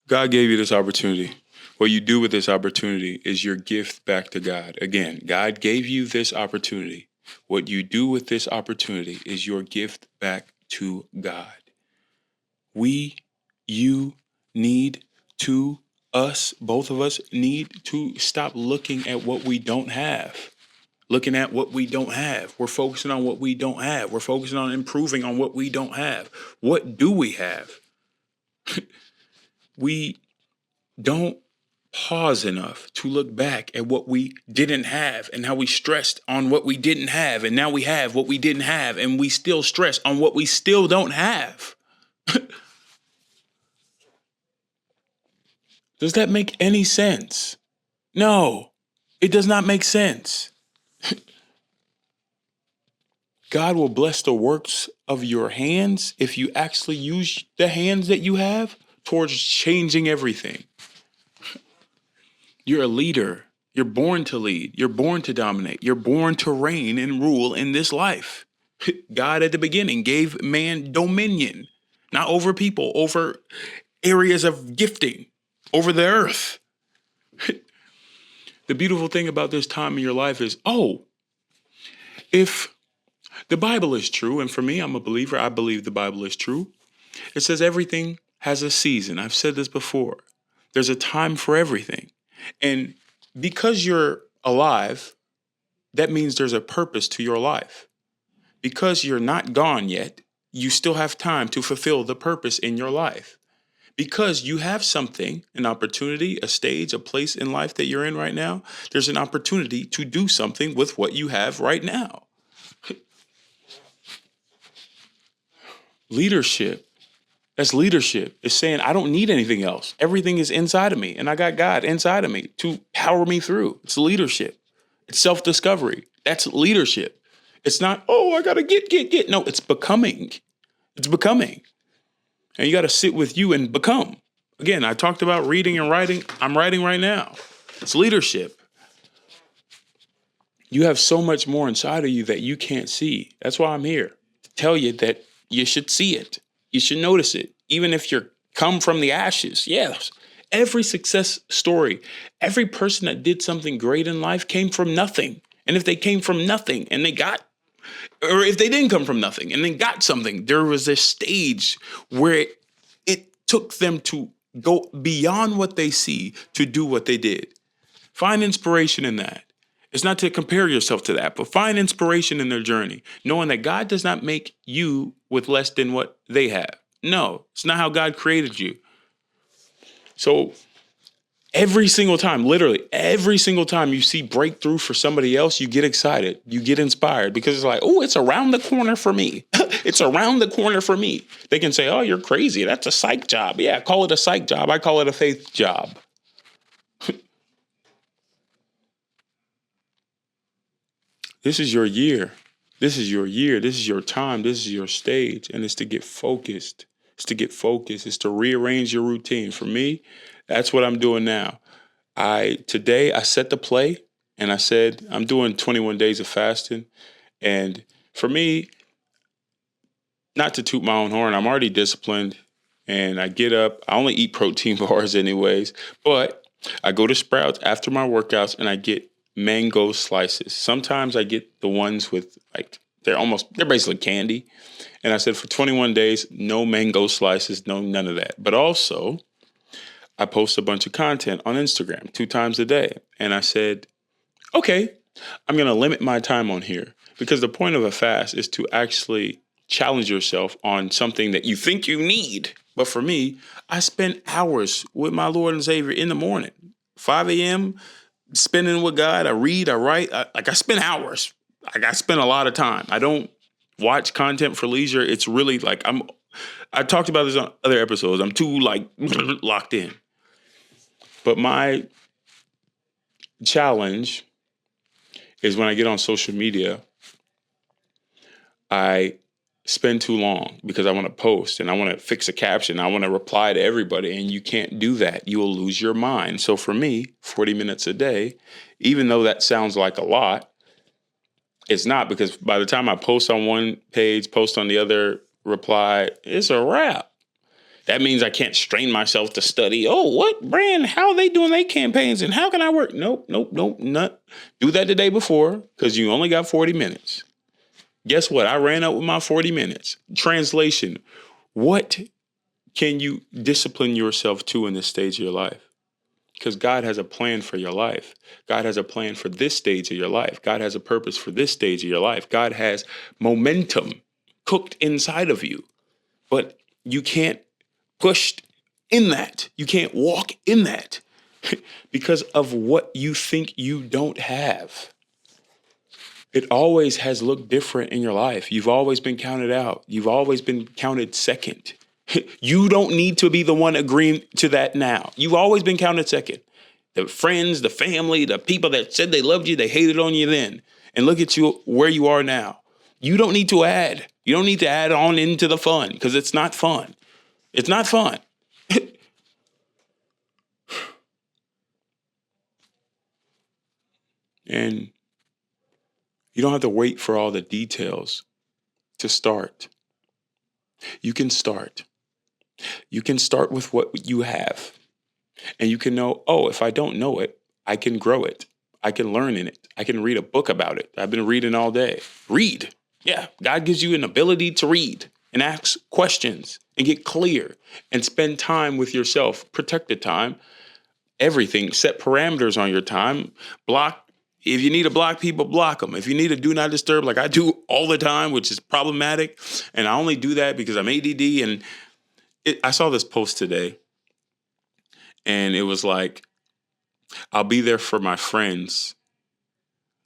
God gave you this opportunity. What you do with this opportunity is your gift back to God. Again, God gave you this opportunity. What you do with this opportunity is your gift back to God. You need to, us, both of us need to stop looking at what we don't have. Looking at what we don't have. We're focusing on what we don't have. We're focusing on improving on what we don't have. What do we have? We don't pause enough to look back at what we didn't have and how we stressed on what we didn't have. And now we have what we didn't have and we still stress on what we still don't have. Does that make any sense? No, it does not make sense. God will bless the works of your hands if you actually use the hands that you have towards changing everything. You're a leader. You're born to lead. You're born to dominate. You're born to reign and rule in this life. God at the beginning gave man dominion, not over people, over areas of gifting, over the earth. The beautiful thing about this time in your life is, if the Bible is true, and for me, I'm a believer, I believe the Bible is true. It says everything has a season. I've said this before. There's a time for everything. And because you're alive, that means there's a purpose to your life. Because you're not gone yet, you still have time to fulfill the purpose in your life. Because you have something, an opportunity, a stage, a place in life that you're in right now, there's an opportunity to do something with what you have right now. Leadership. That's leadership. It's saying, I don't need anything else. Everything is inside of me, and I got God inside of me to power me through. It's leadership. It's self-discovery. That's leadership. It's not, I got to get. No, it's becoming. It's becoming. And you got to sit with you and become. Again, I talked about reading and writing. I'm writing right now. It's leadership. You have so much more inside of you that you can't see. That's why I'm here to tell you that you should see it. You should notice it. Even if you're come from the ashes. Yes. Every success story, every person that did something great in life came from nothing. And if they came from nothing and they got, or if they didn't come from nothing and then got something, there was a stage where it took them to go beyond what they see to do what they did. Find inspiration in that. It's not to compare yourself to that, but find inspiration in their journey, knowing that God does not make you with less than what they have. No, it's not how God created you. So every single time, literally every single time you see breakthrough for somebody else, you get excited, you get inspired because it's like, it's around the corner for me. It's around the corner for me. They can say, you're crazy. That's a psych job. Yeah, call it a psych job. I call it a faith job. This is your year. This is your year. This is your time. This is your stage. And it's to get focused. It's to rearrange your routine. For me, that's what I'm doing now. Today I set the play and I said, I'm doing 21 days of fasting. And for me, not to toot my own horn, I'm already disciplined and I get up. I only eat protein bars anyways, but I go to Sprouts after my workouts and I get mango slices. Sometimes I get the ones with they're basically candy. And I said for 21 days, no mango slices, no, none of that. But also I post a bunch of content on Instagram 2 times a day. And I said, okay, I'm going to limit my time on here because the point of a fast is to actually challenge yourself on something that you think you need. But for me, I spend hours with my Lord and Savior in the morning, 5 a.m., spending with God. I read, I write, I spend hours. I spend a lot of time. I don't watch content for leisure. It's really I talked about this on other episodes. I'm too locked in. But my challenge is when I get on social media, I spend too long because I want to post and I want to fix a caption. I want to reply to everybody, and you can't do that. You will lose your mind. So for me, 40 minutes a day, even though that sounds like a lot, it's not, because by the time I post on one page, post on the other, reply, it's a wrap. That means I can't strain myself to study. Oh, what brand? How are they doing their campaigns? And how can I work? Nope, nope, nope, not. Do that the day before because you only got 40 minutes. Guess what? I ran out with my 40 minutes. Translation. What can you discipline yourself to in this stage of your life? Because God has a plan for your life. God has a plan for this stage of your life. God has a purpose for this stage of your life. God has momentum cooked inside of you. But you can't push in that. You can't walk in that because of what you think you don't have. It always has looked different in your life. You've always been counted out. You've always been counted second. You don't need to be the one agreeing to that now. You've always been counted second. The friends, the family, the people that said they loved you, they hated on you then. And look at you where you are now. You don't need to add. You don't need to add on into the fun because it's not fun. It's not fun. And you don't have to wait for all the details to start. You can start. You can start with what you have. And you can know, oh, if I don't know it, I can grow it. I can learn in it. I can read a book about it. I've been reading all day. Read. Yeah, God gives you an ability to read and ask questions and get clear and spend time with yourself. Protect the time. Everything. Set parameters on your time. Block. If you need to block people, block them. If you need to do not disturb, like I do all the time, which is problematic, and I only do that because I'm ADD. And I saw this post today, and it was like, I'll be there for my friends.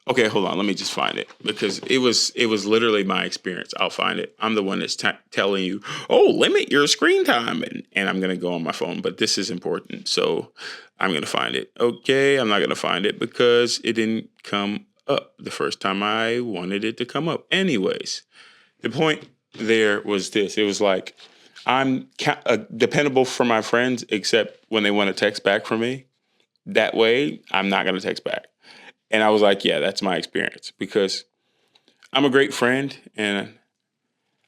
Okay, hold on. Let me just find it because it was literally my experience. I'll find it. I'm the one that's telling you, oh, limit your screen time. And I'm going to go on my phone, but this is important. So I'm going to find it. Okay, I'm not going to find it because it didn't come up the first time I wanted it to come up. Anyways, the point there was this. It was like, I'm dependable for my friends, except when they want to text back from me. That way, I'm not going to text back. And I was like, yeah, that's my experience because I'm a great friend and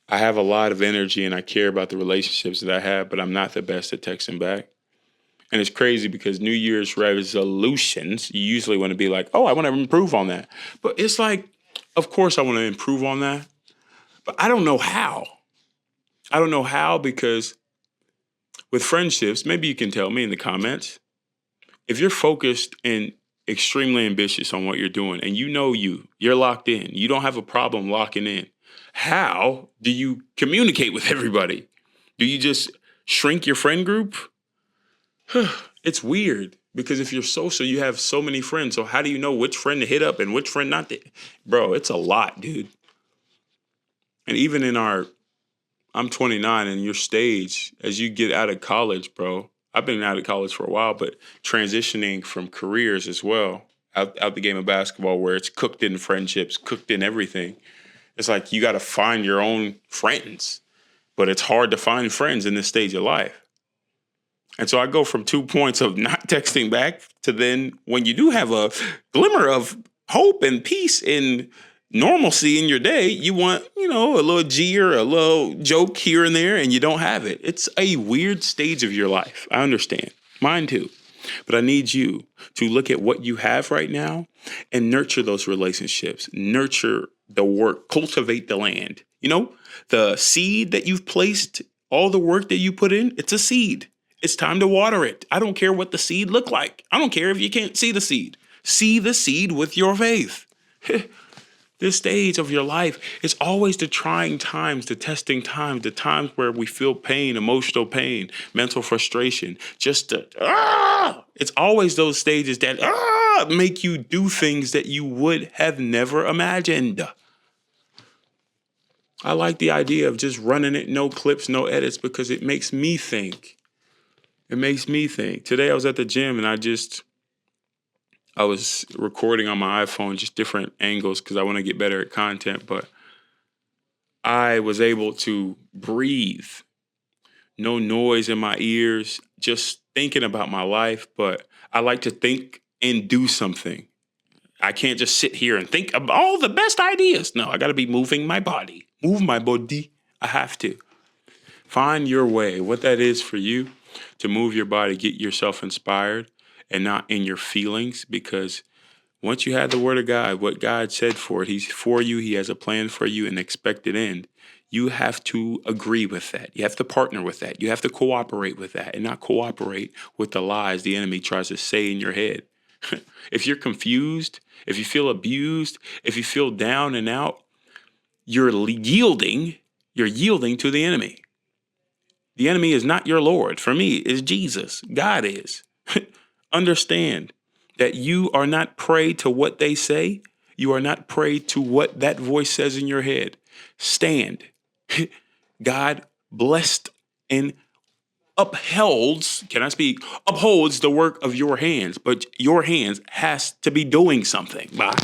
I have a lot of energy and I care about the relationships that I have, but I'm not the best at texting back. And it's crazy because New Year's resolutions, you usually want to be like, oh, I want to improve on that. But it's like, of course I want to improve on that, but I don't know how. I don't know how because with friendships, maybe you can tell me in the comments, if you're focused and extremely ambitious on what you're doing and you're locked in, you don't have a problem locking in, how do you communicate with everybody? Do you just shrink your friend group? It's weird because if you're social, you have so many friends. So how do you know which friend to hit up and which friend not to? Bro, it's a lot, dude. And even I'm 29 and your stage, as you get out of college, bro, I've been out of college for a while, but transitioning from careers as well, out the game of basketball where it's cooked in friendships, cooked in everything. It's like you got to find your own friends, but it's hard to find friends in this stage of life. And so I go from 2 points of not texting back to then when you do have a glimmer of hope and peace and normalcy in your day, you want, a little jeer, a little joke here and there, and you don't have it. It's a weird stage of your life. I understand. Mine too. But I need you to look at what you have right now and nurture those relationships, nurture the work, cultivate the land. The seed that you've placed, all the work that you put in, it's a seed. It's time to water it. I don't care what the seed look like. I don't care if you can't see the seed. See the seed with your faith. This stage of your life is always the trying times, the testing times, the times where we feel pain, emotional pain, mental frustration. It's always those stages that make you do things that you would have never imagined. I like the idea of just running it, no clips, no edits, because it makes me think. It makes me think. Today I was at the gym and I was recording on my iPhone, just different angles because I want to get better at content, but I was able to breathe. No noise in my ears, just thinking about my life, but I like to think and do something. I can't just sit here and think of all the best ideas. No, I got to be moving my body. Move my body. I have to. Find your way, what that is for you, to move your body, get yourself inspired and not in your feelings, because once you had the word of God, what God said for it, he's for you, he has a plan for you, an expected end. You have to agree with that. You have to partner with that. You have to cooperate with that and not cooperate with the lies the enemy tries to say in your head. If you're confused, if you feel abused, if you feel down and out, you're yielding to the enemy. The enemy is not your Lord. For me, it's Jesus. God is. Understand that you are not prey to what they say. You are not prey to what that voice says in your head. Stand. God blessed and upholds the work of your hands, but your hands has to be doing something. Bye.